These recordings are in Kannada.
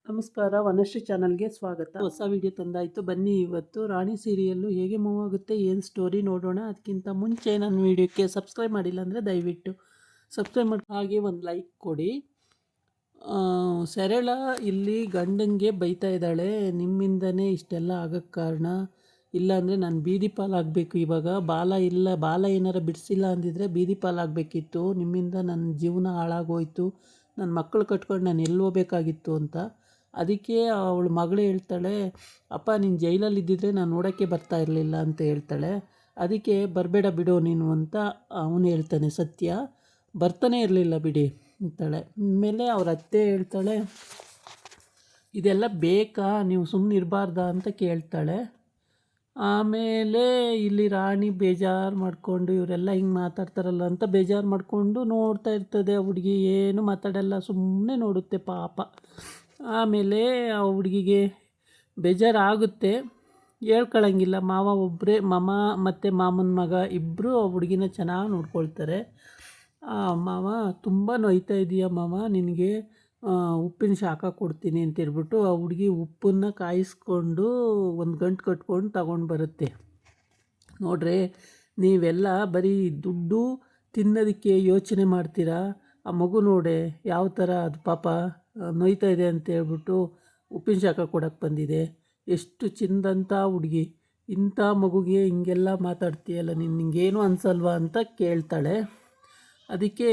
ನಮಸ್ಕಾರ, ವನಶ್ರೀ ಚಾನಲ್ಗೆ ಸ್ವಾಗತ. ಹೊಸ ವಿಡಿಯೋ ತಂದಾಯಿತು. ಬನ್ನಿ ಇವತ್ತು ರಾಣಿ ಸೀರಿಯಲ್ಲು ಹೇಗೆ ಮೂವ್ ಆಗುತ್ತೆ, ಏನು ಸ್ಟೋರಿ ನೋಡೋಣ. ಅದಕ್ಕಿಂತ ಮುಂಚೆ ನನ್ನ ವಿಡಿಯೋಕ್ಕೆ ಸಬ್ಸ್ಕ್ರೈಬ್ ಮಾಡಿಲ್ಲ ಅಂದರೆ ದಯವಿಟ್ಟು ಸಬ್ಸ್ಕ್ರೈಬ್ ಮಾಡಿ, ಹಾಗೆ ಒಂದು ಲೈಕ್ ಕೊಡಿ. ಸರಳ ಇಲ್ಲಿ ಗಂಡಂಗೆ ಬೈತಾ ಇದ್ದಾಳೆ, ನಿಮ್ಮಿಂದನೇ ಇಷ್ಟೆಲ್ಲ ಆಗೋಕ್ಕೆ ಕಾರಣ, ಇಲ್ಲಾಂದರೆ ನಾನು ಬೀದಿ ಪಾಲಾಗಬೇಕು. ಇವಾಗ ಬಾಲ ಏನಾರ ಬಿಡಿಸಿಲ್ಲ ಅಂದಿದ್ರೆ ಬೀದಿ ಪಾಲಾಗಬೇಕಿತ್ತು. ನಿಮ್ಮಿಂದ ನನ್ನ ಜೀವನ ಹಾಳಾಗೋಯ್ತು, ನನ್ನ ಮಕ್ಕಳು ಕಟ್ಕೊಂಡು ನಾನು ಎಲ್ಲಿ ಹೋಗ್ಬೇಕಾಗಿತ್ತು ಅಂತ. ಅದಕ್ಕೆ ಅವಳು ಮಗಳು ಹೇಳ್ತಾಳೆ, ಅಪ್ಪ ನೀನು ಜೈಲಲ್ಲಿ ಇದ್ದಿದ್ರೆ ನಾನು ನೋಡೋಕ್ಕೆ ಬರ್ತಾ ಇರಲಿಲ್ಲ ಅಂತ ಹೇಳ್ತಾಳೆ. ಅದಕ್ಕೆ ಬರಬೇಡ ಬಿಡು ನೀನು ಅಂತ ಅವನು ಹೇಳ್ತಾನೆ. ಸತ್ಯ ಬರ್ತಾನೆ ಇರಲಿಲ್ಲ ಬಿಡಿ ಅಂತಾಳೆ. ಆಮೇಲೆ ಅವ್ರ ಅತ್ತೆ ಹೇಳ್ತಾಳೆ, ಇದೆಲ್ಲ ಬೇಕಾ, ನೀವು ಸುಮ್ಮನೆ ಇರಬಾರ್ದಾ ಅಂತ ಕೇಳ್ತಾಳೆ. ಆಮೇಲೆ ಇಲ್ಲಿ ರಾಣಿ ಬೇಜಾರು ಮಾಡಿಕೊಂಡು ಇವರೆಲ್ಲ ಹಿಂಗೆ ಮಾತಾಡ್ತಾರಲ್ಲ ಅಂತ ಬೇಜಾರು ಮಾಡಿಕೊಂಡು ನೋಡ್ತಾ ಇರ್ತದೆ. ಆ ಹುಡುಗಿ ಏನು ಮಾತಾಡಲ್ಲ, ಸುಮ್ಮನೆ ನೋಡುತ್ತೆ ಪಾಪ. ಆಮೇಲೆ ಆ ಹುಡುಗಿಗೆ ಬೇಜಾರಾಗುತ್ತೆ, ಹೇಳ್ಕೊಳಂಗಿಲ್ಲ. ಮಾವ ಒಬ್ಬರೇ, ಮಾಮ ಮತ್ತು ಮಾಮನ ಮಗ ಇಬ್ಬರು ಆ ಹುಡುಗಿನ ಚೆನ್ನಾಗಿ ನೋಡ್ಕೊಳ್ತಾರೆ. ಮಾವ ತುಂಬ ನೋಯ್ತಾ ಇದೆಯಾ ಮಾವ, ನಿನಗೆ ಉಪ್ಪಿನ ಶಾಖ ಕೊಡ್ತೀನಿ ಅಂತೇಳ್ಬಿಟ್ಟು ಆ ಹುಡುಗಿ ಉಪ್ಪನ್ನು ಕಾಯಿಸ್ಕೊಂಡು ಒಂದು ಗಂಟು ಕಟ್ಕೊಂಡು ತಗೊಂಡು ಬರುತ್ತೆ. ನೋಡ್ರಿ, ನೀವೆಲ್ಲ ಬರೀ ದುಡ್ಡು ತಿನ್ನೋದಕ್ಕೆ ಯೋಚನೆ ಮಾಡ್ತೀರಾ. ಆ ಮಗು ನೋಡೆ ಯಾವ ಥರ ಅದು ಪಾಪ ನೋಯ್ತಾ ಇದೆ ಅಂತೇಳ್ಬಿಟ್ಟು ಉಪ್ಪಿನ ಶಾಖ ಕೊಡೋಕ್ಕೆ ಬಂದಿದೆ. ಎಷ್ಟು ಚಿಂದಂಥ ಹುಡುಗಿ, ಇಂಥ ಮಗುಗೆ ಹಿಂಗೆಲ್ಲ ಮಾತಾಡ್ತೀಯಲ್ಲ, ನಿನಗೇನು ಅನಿಸಲ್ವಾ ಅಂತ ಕೇಳ್ತಾಳೆ. ಅದಕ್ಕೆ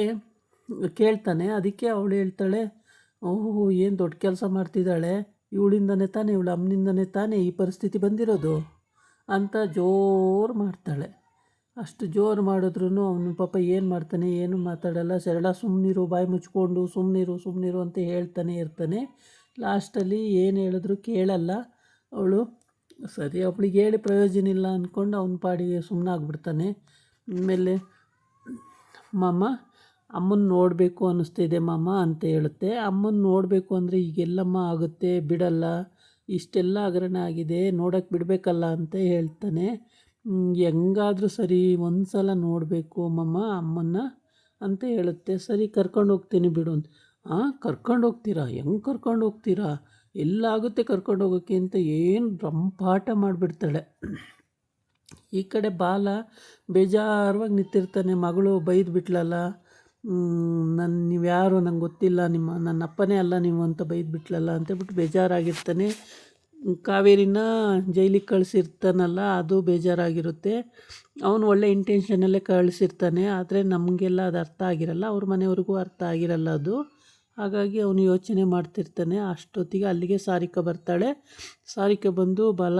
ಅವಳು ಹೇಳ್ತಾಳೆ, ಓಹೋ ಏನು ದೊಡ್ಡ ಕೆಲಸ ಮಾಡ್ತಿದ್ದಾಳೆ, ಇವಳಿಂದನೇ ತಾನೇ, ಇವಳ ಅಮ್ಮನಿಂದನೇ ತಾನೇ ಈ ಪರಿಸ್ಥಿತಿ ಬಂದಿರೋದು ಅಂತ ಜೋರು ಮಾಡ್ತಾಳೆ. ಅಷ್ಟು ಜೋರು ಮಾಡಿದ್ರೂ ಅವನು ಪಾಪ ಏನು ಮಾಡ್ತಾನೆ, ಏನು ಮಾತಾಡಲ್ಲ. ಸರಳ ಸುಮ್ಮನಿರು, ಬಾಯಿ ಮುಚ್ಕೊಂಡು ಸುಮ್ಮನಿರು ಅಂತ ಹೇಳ್ತಾನೆ ಇರ್ತಾನೆ. ಲಾಸ್ಟಲ್ಲಿ ಏನು ಹೇಳಿದ್ರು ಕೇಳಲ್ಲ ಅವಳು. ಸರಿ, ಅವಳಿಗೆ ಹೇಳಿ ಪ್ರಯೋಜನ ಇಲ್ಲ ಅಂದ್ಕೊಂಡು ಅವನ ಪಾಡಿಗೆ ಸುಮ್ಮನಾಗ್ಬಿಡ್ತಾನೆ. ಆಮೇಲೆ ಮಾಮ ಅಮ್ಮನ ನೋಡಬೇಕು ಅನ್ನಿಸ್ತಿದೆ ಮಾಮ ಅಂತ ಹೇಳುತ್ತೆ. ಅಮ್ಮನ ನೋಡಬೇಕು ಅಂದರೆ ಈಗೆಲ್ಲಮ್ಮ ಆಗುತ್ತೆ, ಬಿಡಲ್ಲ, ಇಷ್ಟೆಲ್ಲ ಹಗರಣ ಆಗಿದೆ, ನೋಡೋಕ್ಕೆ ಬಿಡಬೇಕಲ್ಲ ಅಂತ ಹೇಳ್ತಾನೆ. ಹೆಂಗಾದರೂ ಸರಿ ಒಂದು ಸಲ ನೋಡಬೇಕು ಮಮ್ಮ ಅಮ್ಮನ್ನ ಅಂತ ಹೇಳುತ್ತೆ. ಸರಿ ಕರ್ಕೊಂಡು ಹೋಗ್ತೀನಿ ಬಿಡು ಅಂತ. ಕರ್ಕೊಂಡು ಹೋಗ್ತೀರಾ, ಹೆಂಗೆ ಕರ್ಕೊಂಡು ಹೋಗ್ತೀರಾ, ಎಲ್ಲಾಗುತ್ತೆ ಕರ್ಕೊಂಡು ಹೋಗೋಕ್ಕೆ ಅಂತ ಏನು ರಂಪಾಟ ಮಾಡಿಬಿಡ್ತಾಳೆ. ಈ ಕಡೆ ಬಾಲ ಬೇಜಾರವಾಗಿ ನಿಂತಿರ್ತಾನೆ. ಮಗಳು ಬೈದು ಬಿಟ್ಲಲ್ಲ, ನೀವು ಯಾರು ನಂಗೆ ಗೊತ್ತಿಲ್ಲ, ನನ್ನ ಅಪ್ಪನೇ ಅಲ್ಲ ನೀವು ಅಂತ ಬೈದು ಬಿಟ್ಲಲ್ಲ ಅಂತೇಳ್ಬಿಟ್ಟು ಬೇಜಾರಾಗಿರ್ತಾನೆ. ಕಾವೇರಿನ ಜೈಲಿಗೆ ಕಳಿಸಿರ್ತಾನಲ್ಲ, ಅದು ಬೇಜಾರಾಗಿರುತ್ತೆ. ಅವನು ಒಳ್ಳೆ ಇಂಟೆನ್ಷನಲ್ಲೇ ಕಳಿಸಿರ್ತಾನೆ, ಆದರೆ ನಮಗೆಲ್ಲ ಅದು ಅರ್ಥ ಆಗಿರಲ್ಲ, ಅವ್ರ ಮನೆಯವ್ರಿಗೂ ಅರ್ಥ ಆಗಿರಲ್ಲ ಅದು. ಹಾಗಾಗಿ ಅವನು ಯೋಚನೆ ಮಾಡ್ತಿರ್ತಾನೆ. ಅಷ್ಟೊತ್ತಿಗೆ ಅಲ್ಲಿಗೆ ಸಾರಿಕಾ ಬರ್ತಾಳೆ. ಸಾರಿಕಾ ಬಂದು, ಬಾಲ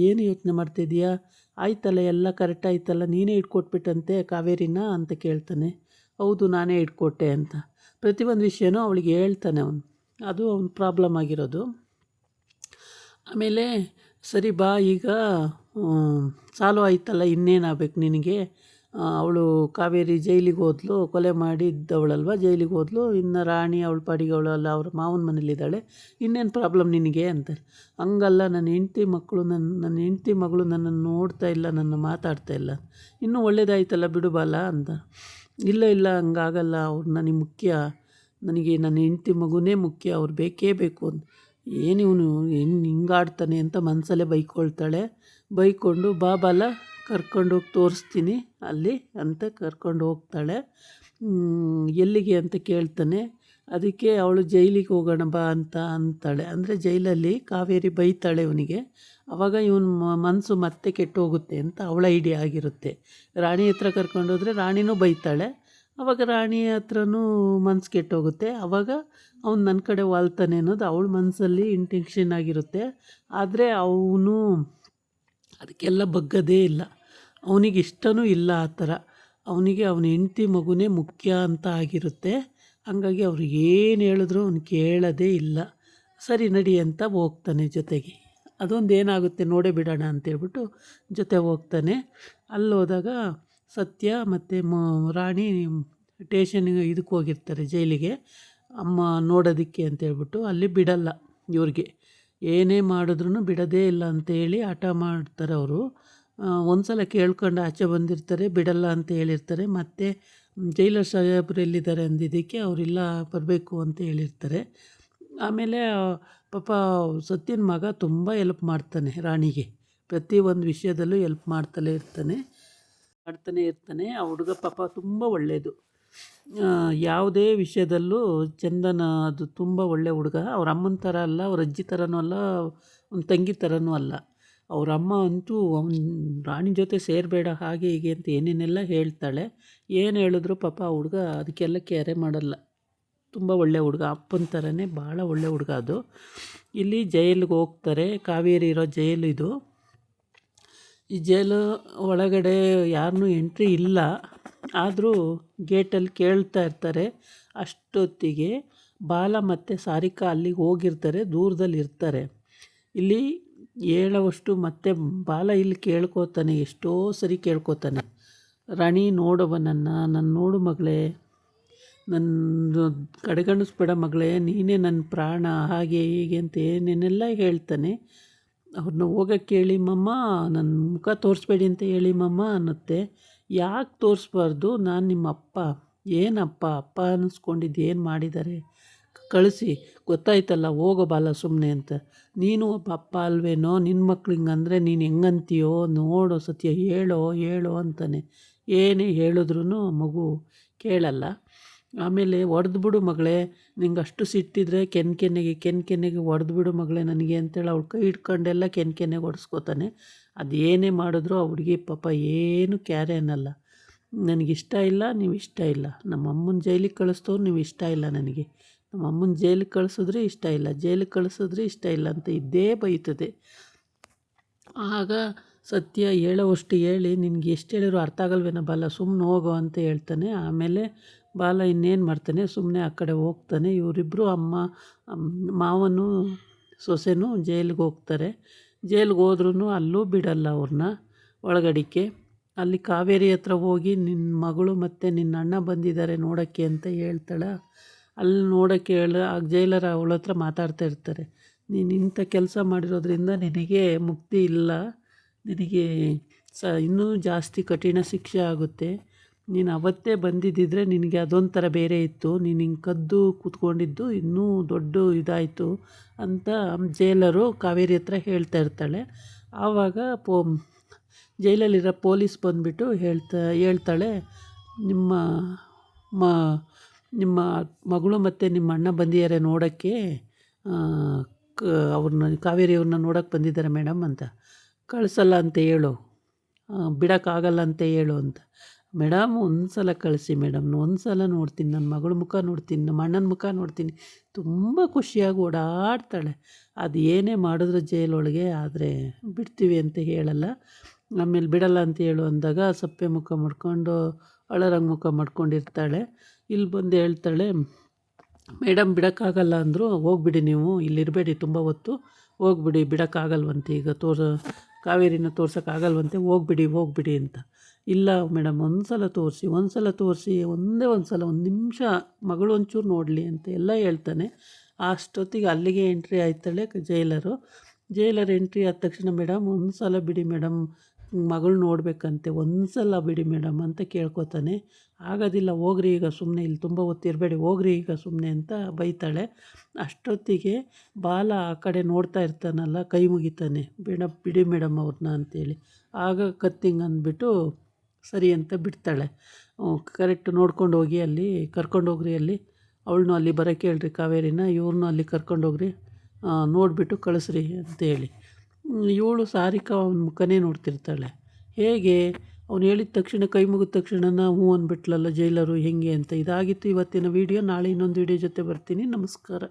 ಏನು ಯೋಚನೆ ಮಾಡ್ತಿದ್ದೀಯಾ, ಆಯ್ತಲ್ಲ ಎಲ್ಲ ಕರೆಕ್ಟ್ ಆಯ್ತಲ್ಲ, ನೀನೇ ಇಟ್ಕೊಟ್ಬಿಟ್ಟಂತೆ ಕಾವೇರಿನ ಅಂತ ಕೇಳ್ತಾನೆ. ಹೌದು ನಾನೇ ಇಟ್ಕೊಟ್ಟೆ ಅಂತ ಪ್ರತಿಯೊಂದು ವಿಷಯನೂ ಅವಳಿಗೆ ಹೇಳ್ತಾನೆ ಅವನು. ಅದು ಅವ್ನ ಪ್ರಾಬ್ಲಮ್ ಆಗಿರೋದು. ಆಮೇಲೆ ಸರಿ ಬಾ, ಈಗ ಸಾಲು ಆಯ್ತಲ್ಲ, ಇನ್ನೇನಾಗಬೇಕು ನಿನಗೆ, ಅವಳು ಕಾವೇರಿ ಜೈಲಿಗೆ ಹೋದ್ಲು, ಕೊಲೆ ಮಾಡಿದ್ದವಳಲ್ವ, ಜೈಲಿಗೆ ಹೋದ್ಲು. ಇನ್ನು ರಾಣಿ ಅವಳ ಪಾಡಿಗೆ ಅವಳಲ್ಲ, ಅವ್ರ ಮಾವನ ಮನೇಲಿದ್ದಾಳೆ, ಇನ್ನೇನು ಪ್ರಾಬ್ಲಮ್ ನಿನಗೆ ಅಂತ. ಹಂಗಲ್ಲ, ನನ್ನ ಹೆಂಡತಿ ಮಗಳು ನನ್ನನ್ನು ನೋಡ್ತಾ ಇಲ್ಲ, ನನ್ನ ಮಾತಾಡ್ತಾ ಇಲ್ಲ, ಇನ್ನೂ ಒಳ್ಳೇದಾಯ್ತಲ್ಲ ಬಿಡು ಬಾಲ ಅಂತ. ಇಲ್ಲ ಹಂಗಾಗಲ್ಲ, ಅವ್ರು ನನಗೆ ಮುಖ್ಯ, ನನಗೆ ನನ್ನ ಹೆಂಡತಿ ಮಗುನೇ ಮುಖ್ಯ, ಅವ್ರು ಬೇಕೇ ಬೇಕು ಅಂತ. ಏನಿವನು ಹಿಂಗಾಡ್ತಾನೆ ಅಂತ ಮನಸಲ್ಲೇ ಬೈಕೊಂಡು ಬಾಬಾಲ ಕರ್ಕೊಂಡೋಗಿ ತೋರಿಸ್ತೀನಿ ಅಲ್ಲಿ ಅಂತ ಕರ್ಕೊಂಡು ಹೋಗ್ತಾಳೆ. ಎಲ್ಲಿಗೆ ಅಂತ ಕೇಳ್ತಾನೆ. ಅದಕ್ಕೆ ಅವಳು ಜೈಲಿಗೆ ಹೋಗೋಣ ಬಾ ಅಂತ ಅಂತಾಳೆ. ಅಂದರೆ ಜೈಲಲ್ಲಿ ಕಾವೇರಿ ಬೈತಾಳೆ ಇವನಿಗೆ. ಆವಾಗ ಇವನ ಮನಸ್ಸು ಮತ್ತೆ ಕೆಟ್ಟು ಹೋಗುತ್ತೆ ಅಂತ ಅವಳ ಐಡಿಯಾ ಆಗಿರುತ್ತೆ. ರಾಣಿ ಹತ್ರ ಕರ್ಕೊಂಡೋದ್ರೆ ರಾಣಿನೂ ಬೈತಾಳೆ, ಆವಾಗ ರಾಣಿ ಹತ್ರನೂ ಮನಸ್ಸು ಕೆಟ್ಟೋಗುತ್ತೆ. ಆವಾಗ ಅವ್ನು ನನ್ನ ಕಡೆ ವಾಲ್ತಾನೆ ಅನ್ನೋದು ಅವಳ ಮನಸ್ಸಲ್ಲಿ ಇಂಟೆನ್ಷನ್ ಆಗಿರುತ್ತೆ. ಆದರೆ ಅವನು ಅದಕ್ಕೆಲ್ಲ ಬಗ್ಗದೇ ಇಲ್ಲ, ಅವನಿಗೆ ಇಷ್ಟನೂ ಇಲ್ಲ ಆ ಥರ. ಅವನಿಗೆ ಅವನ ಹೆಂಡತಿ ಮಗುನೇ ಮುಖ್ಯ ಅಂತ ಆಗಿರುತ್ತೆ. ಹಾಗಾಗಿ ಅವ್ರಿಗೆ ಏನು ಹೇಳಿದ್ರು ಅವನು ಕೇಳೋದೇ ಇಲ್ಲ. ಸರಿ ನಡಿ ಅಂತ ಹೋಗ್ತಾನೆ ಜೊತೆಗೆ. ಅದೊಂದು ಏನಾಗುತ್ತೆ ನೋಡೇ ಬಿಡೋಣ ಅಂತೇಳ್ಬಿಟ್ಟು ಜೊತೆ ಹೋಗ್ತಾನೆ. ಅಲ್ಲಿ ಹೋದಾಗ ಸತ್ಯ ಮತ್ತು ರಾಣಿ ಸ್ಟೇಷನ್ಗೆ ಇದಕ್ಕೆ ಹೋಗಿರ್ತಾರೆ, ಜೈಲಿಗೆ, ಅಮ್ಮ ನೋಡೋದಕ್ಕೆ ಅಂತೇಳ್ಬಿಟ್ಟು. ಅಲ್ಲಿ ಬಿಡಲ್ಲ ಇವ್ರಿಗೆ, ಏನೇ ಮಾಡಿದ್ರೂ ಬಿಡೋದೇ ಇಲ್ಲ ಅಂತೇಳಿ ಹಠ ಮಾಡ್ತಾರೆ ಅವರು. ಒಂದು ಸಲ ಕೇಳ್ಕೊಂಡು ಆಚೆ ಬಂದಿರ್ತಾರೆ, ಬಿಡಲ್ಲ ಅಂತ ಹೇಳಿರ್ತಾರೆ. ಮತ್ತು ಜೈಲರ್ ಸಾಹೇಬ್ರು ಎಲ್ಲಿದ್ದಾರೆ ಅಂದಿದ್ದಕ್ಕೆ ಅವರಿಲ್ಲ ಬರಬೇಕು ಅಂತ ಹೇಳಿರ್ತಾರೆ. ಆಮೇಲೆ ಪಾಪ ಸತ್ಯನ ಮಗ ತುಂಬ ಹೆಲ್ಪ್ ಮಾಡ್ತಾನೆ ರಾಣಿಗೆ, ಪ್ರತಿಯೊಂದು ವಿಷಯದಲ್ಲೂ ಹೆಲ್ಪ್ ಮಾಡ್ತಾನೆ ಇರ್ತಾನೆ. ಆ ಹುಡುಗ ಪಾಪ ತುಂಬ ಒಳ್ಳೆಯದು, ಯಾವುದೇ ವಿಷಯದಲ್ಲೂ ಚಂದನ ಅದು ತುಂಬ ಒಳ್ಳೆ ಹುಡುಗ. ಅವ್ರ ಅಮ್ಮನ ಥರ ಅಲ್ಲ, ಅವ್ರ ಅಜ್ಜಿ ಥರನೂ ಅಲ್ಲ, ಒಂದು ತಂಗಿ ಥರನೂ ಅಲ್ಲ. ಅವ್ರ ಅಮ್ಮ ಅಂತೂ ರಾಣಿ ಜೊತೆ ಸೇರಬೇಡ ಹಾಗೆ ಹೀಗೆ ಅಂತ ಏನೇನೆಲ್ಲ ಹೇಳ್ತಾಳೆ. ಏನು ಹೇಳಿದ್ರು ಪಾಪ ಆ ಹುಡುಗ ಅದಕ್ಕೆಲ್ಲ ಕೇರೆ ಮಾಡಲ್ಲ. ತುಂಬ ಒಳ್ಳೆ ಹುಡುಗ, ಅಪ್ಪನ ಥರನೇ ಭಾಳ ಒಳ್ಳೆ ಹುಡುಗ ಅದು. ಇಲ್ಲಿ ಜೈಲಿಗೆ ಹೋಗ್ತಾರೆ, ಕಾವೇರಿ ಇರೋ ಜೈಲು ಇದು. ಈ ಜೈಲು ಒಳಗಡೆ ಯಾರನ್ನೂ ಎಂಟ್ರಿ ಇಲ್ಲ, ಆದರೂ ಗೇಟಲ್ಲಿ ಕೇಳ್ತಾ ಇರ್ತಾರೆ. ಅಷ್ಟೊತ್ತಿಗೆ ಬಾಲ ಮತ್ತು ಸಾರಿಕಾ ಅಲ್ಲಿಗೆ ಹೋಗಿರ್ತಾರೆ, ದೂರದಲ್ಲಿ ಇರ್ತಾರೆ. ಇಲ್ಲಿ ಹೇಳೋವಷ್ಟು ಮತ್ತೆ ಬಾಲ ಇಲ್ಲಿ ಕೇಳ್ಕೊತಾನೆ, ಎಷ್ಟೋ ಸರಿ ಕೇಳ್ಕೊತಾನೆ, ರಾಣಿ ನೋಡವ ನನ್ನ ನೋಡು ಮಗಳೇ, ನನ್ನ ಕಡೆಗಣಿಸ್ಬೇಡ ಮಗಳೇ, ನೀನೇ ನನ್ನ ಪ್ರಾಣ, ಹಾಗೆ ಹೀಗೆ ಅಂತ ಏನೇನೆಲ್ಲ ಹೇಳ್ತಾನೆ. ಅವ್ರನ್ನ ಹೋಗೋಕ್ಕೆ ಹೇಳಿ ಮಮ್ಮ, ನನ್ನ ಮುಖ ತೋರಿಸ್ಬೇಡಿ ಅಂತ ಹೇಳಿ ಮಮ್ಮ ಅನ್ನತ್ತೆ. ಯಾಕೆ ತೋರಿಸ್ಬಾರ್ದು, ನಾನು ನಿಮ್ಮ ಅಪ್ಪ, ಏನಪ್ಪ ಅಪ್ಪ ಅನ್ನಿಸ್ಕೊಂಡಿದ್ದು ಏನು ಮಾಡಿದ್ದಾರೆ, ಕಳಿಸಿ, ಗೊತ್ತಾಯ್ತಲ್ಲ, ಹೋಗೋ ಬಾಲ ಸುಮ್ಮನೆ ಅಂತ. ನೀನು ಒಬ್ಬ ಅಪ್ಪ ಅಲ್ವೇನೋ, ನಿನ್ನ ಮಕ್ಳು ಹಿಂಗಂದರೆ ನೀನು ಹೆಂಗಂತೀಯೋ ನೋಡು ಸತ್ಯ, ಹೇಳೋ ಅಂತಾನೆ. ಏನೇ ಹೇಳಿದ್ರೂ ಮಗು ಕೇಳಲ್ಲ. ಆಮೇಲೆ ಬಿಡು ಮಗಳೇ, ನಿಂಗೆ ಅಷ್ಟು ಸಿಟ್ಟಿದ್ರೆ ಕೆನ್ನೆಗೆ ಬಿಡು ಮಗಳೇ ನನಗೆ ಅಂತೇಳಿ ಅವಳು ಕೈ ಹಿಡ್ಕೊಂಡೆಲ್ಲ ಕೆನ್ನೆಗೆ ಹೊಡೆಸ್ಕೋತಾನೆ. ಅದೇನೇ ಮಾಡಿದ್ರು ಆ ಹುಡುಗಿ ಪಾಪ ಏನು ಕ್ಯಾರೆ ಅನ್ನಲ್ಲ. ನನಗಿಷ್ಟ ಇಲ್ಲ, ನೀವು ಇಷ್ಟ ಇಲ್ಲ, ನಮ್ಮ ಅಮ್ಮನ ಜೈಲಿಗೆ ಕಳಿಸ್ತವ್ರು ನೀವು ಇಷ್ಟ ಇಲ್ಲ ನನಗೆ, ನಮ್ಮ ಅಮ್ಮನ ಜೈಲಿಗೆ ಕಳಿಸಿದ್ರೆ ಇಷ್ಟ ಇಲ್ಲ, ಜೈಲಿಗೆ ಕಳಿಸಿದ್ರೆ ಇಷ್ಟ ಇಲ್ಲ ಅಂತ ಇದ್ದೇ ಬೈತದೆ. ಆಗ ಸತ್ಯ ಹೇಳೋವಷ್ಟು ಹೇಳಿ, ನಿನಗೆ ಎಷ್ಟು ಹೇಳಿದ್ರು ಅರ್ಥ ಆಗಲ್ವೇನೋ ಬಾಲ, ಸುಮ್ಮನೆ ಹೋಗೋ ಅಂತ ಹೇಳ್ತಾನೆ. ಆಮೇಲೆ ಬಾಲ ಇನ್ನೇನು ಮಾಡ್ತಾನೆ, ಸುಮ್ಮನೆ ಆ ಕಡೆ ಹೋಗ್ತಾನೆ. ಇವರಿಬ್ಬರು ಮಾವನು ಸೊಸೆನೂ ಜೈಲಿಗೆ ಹೋಗ್ತಾರೆ. ಜೈಲಿಗೆ ಹೋದ್ರೂ ಅಲ್ಲೂ ಬಿಡಲ್ಲ ಅವ್ರನ್ನ ಒಳಗಡಿಕೆ. ಅಲ್ಲಿ ಕಾವೇರಿ ಹತ್ರ ಹೋಗಿ ನಿನ್ನ ಮಗಳು ಮತ್ತು ನಿನ್ನ ಅಣ್ಣ ಬಂದಿದ್ದಾರೆ ನೋಡೋಕ್ಕೆ ಅಂತ ಹೇಳ್ತಾಳೆ. ಅಲ್ಲಿ ನೋಡೋಕ್ಕೆ ಆಗ ಜೈಲರ ಅವಳ ಹತ್ರ ಮಾತಾಡ್ತಾ ಇರ್ತಾರೆ. ನೀನು ಇಂಥ ಕೆಲಸ ಮಾಡಿರೋದ್ರಿಂದ ನಿನಗೆ ಮುಕ್ತಿ ಇಲ್ಲ, ನಿನಗೆ ಇನ್ನೂ ಜಾಸ್ತಿ ಕಠಿಣ ಶಿಕ್ಷೆ ಆಗುತ್ತೆ. ನೀನು ಅವತ್ತೇ ಬಂದಿದ್ದಿದ್ರೆ ನಿನಗೆ ಅದೊಂಥರ ಬೇರೆ ಇತ್ತು, ನೀನು ಹಿಂಗೆ ಕದ್ದು ಕೂತ್ಕೊಂಡಿದ್ದು ಇನ್ನೂ ದೊಡ್ಡ ಇದಾಯಿತು ಅಂತ ಜೈಲರು ಕಾವೇರಿ ಹತ್ರ ಹೇಳ್ತಾ ಇರ್ತಾಳೆ. ಆವಾಗ ಜೈಲಲ್ಲಿರೋ ಪೊಲೀಸ್ ಬಂದುಬಿಟ್ಟು ಹೇಳ್ತಾಳೆ, ನಿಮ್ಮ ಮಗಳು ಮತ್ತು ನಿಮ್ಮ ಅಣ್ಣ ಬಂದಿದ್ದಾರೆ ನೋಡೋಕ್ಕೆ, ಅವ್ರನ್ನ ಕಾವೇರಿಯವ್ರನ್ನ ನೋಡೋಕ್ಕೆ ಬಂದಿದ್ದಾರೆ ಮೇಡಮ್ ಅಂತ. ಕಳಿಸಲ್ಲ ಅಂತ ಹೇಳು, ಬಿಡೋಕ್ಕಾಗಲ್ಲ ಅಂತ ಹೇಳು ಅಂತ. ಮೇಡಮ್ ಒಂದು ಸಲ ಕಳಿಸಿ ಮೇಡಮ್, ಒಂದು ಸಲ ನೋಡ್ತೀನಿ, ನನ್ನ ಮಗಳ ಮುಖ ನೋಡ್ತೀನಿ, ನಮ್ಮ ಅಣ್ಣನ ಮುಖ ನೋಡ್ತೀನಿ. ತುಂಬ ಖುಷಿಯಾಗಿ ಓಡಾಡ್ತಾಳೆ. ಅದು ಏನೇ ಮಾಡಿದ್ರು ಜೈಲೊಳಗೆ, ಆದರೆ ಬಿಡ್ತೀವಿ ಅಂತ ಹೇಳಲ್ಲ. ಆಮೇಲೆ ಬಿಡಲ್ಲ ಅಂತ ಹೇಳು ಅಂದಾಗ ಸಪ್ಪೆ ಮುಖ ಮಾಡ್ಕೊಂಡು ಅಳರಂಗೆ ಮುಖ ಮಾಡ್ಕೊಂಡಿರ್ತಾಳೆ. ಇಲ್ಲಿ ಬಂದು ಹೇಳ್ತಾಳೆ, ಮೇಡಮ್ ಬಿಡೋಕ್ಕಾಗಲ್ಲ ಅಂದರು, ಹೋಗ್ಬಿಡಿ ನೀವು, ಇಲ್ಲಿರಬೇಡಿ ತುಂಬ ಹೊತ್ತು, ಹೋಗ್ಬಿಡಿ, ಬಿಡೋಕ್ಕಾಗಲ್ವಂತೆ ಈಗ ಕಾವೇರಿನ ತೋರ್ಸೋಕ್ಕಾಗಲ್ವಂತೆ, ಹೋಗ್ಬಿಡಿ ಅಂತ. ಇಲ್ಲ ಮೇಡಮ್ ಒಂದು ಸಲ ತೋರಿಸಿ, ಒಂದೇ ಒಂದು ಸಲ, ಒಂದು ನಿಮಿಷ ಮಗಳು ಒಂಚೂರು ನೋಡಲಿ ಅಂತ ಎಲ್ಲ ಹೇಳ್ತಾನೆ. ಅಷ್ಟೊತ್ತಿಗೆ ಅಲ್ಲಿಗೆ ಎಂಟ್ರಿ ಆಯ್ತಾಳೆ ಜೈಲರ್ ಎಂಟ್ರಿ ಆದ ತಕ್ಷಣ, ಮೇಡಮ್ ಒಂದು ಸಲ ಬಿಡಿ ಮೇಡಮ್, ಮಗಳು ನೋಡಬೇಕಂತೆ, ಒಂದು ಸಲ ಬಿಡಿ ಮೇಡಮ್ ಅಂತ ಕೇಳ್ಕೊತಾನೆ. ಆಗೋದಿಲ್ಲ, ಹೋಗ್ರಿ ಈಗ ಸುಮ್ಮನೆ, ಇಲ್ಲಿ ತುಂಬ ಹೊತ್ತಿರಬೇಡಿ, ಹೋಗ್ರಿ ಈಗ ಸುಮ್ಮನೆ ಅಂತ ಬೈತಾಳೆ. ಅಷ್ಟೊತ್ತಿಗೆ ಬಾಲ ಆ ಕಡೆ ನೋಡ್ತಾ ಇರ್ತಾನಲ್ಲ, ಕೈ ಮುಗಿತಾನೆ, ಬಿಡಿ ಮೇಡಮ್ ಅವ್ರನ್ನ ಅಂತೇಳಿ. ಆಗ ಕತ್ತಿಂಗ್ ಅಂದ್ಬಿಟ್ಟು ಸರಿ ಅಂತ ಬಿಡ್ತಾಳೆ. ಕರೆಕ್ಟ್ ನೋಡ್ಕೊಂಡು ಹೋಗಿ ಅಲ್ಲಿ ಕರ್ಕೊಂಡೋಗ್ರಿ, ಅಲ್ಲಿ ಅವಳನ್ನೂ ಅಲ್ಲಿ ಬರೋಕ್ಕೆ ಹೇಳ್ರಿ ಕಾವೇರಿನ, ಇವ್ರನ್ನೂ ಅಲ್ಲಿ ಕರ್ಕೊಂಡೋಗ್ರಿ, ನೋಡಿಬಿಟ್ಟು ಕಳಿಸ್ರಿ ಅಂತೇಳಿ. ಇವಳು ಸಾರಿಕಾ ಅವನ ಮುಖನೇ ನೋಡ್ತಿರ್ತಾಳೆ. ಹೇಗೆ ಅವ್ನು ಹೇಳಿದ ತಕ್ಷಣ, ಕೈ ಮುಗಿದ ತಕ್ಷಣ ಹ್ಞೂ ಅಂದ್ಬಿಟ್ಲಲ್ಲ ಜೈಲರು, ಹೆಂಗೆ ಅಂತ. ಇದಾಗಿತ್ತು ಇವತ್ತಿನ ವೀಡಿಯೋ. ನಾಳೆ ಇನ್ನೊಂದು ವೀಡಿಯೋ ಜೊತೆ ಬರ್ತೀನಿ. ನಮಸ್ಕಾರ.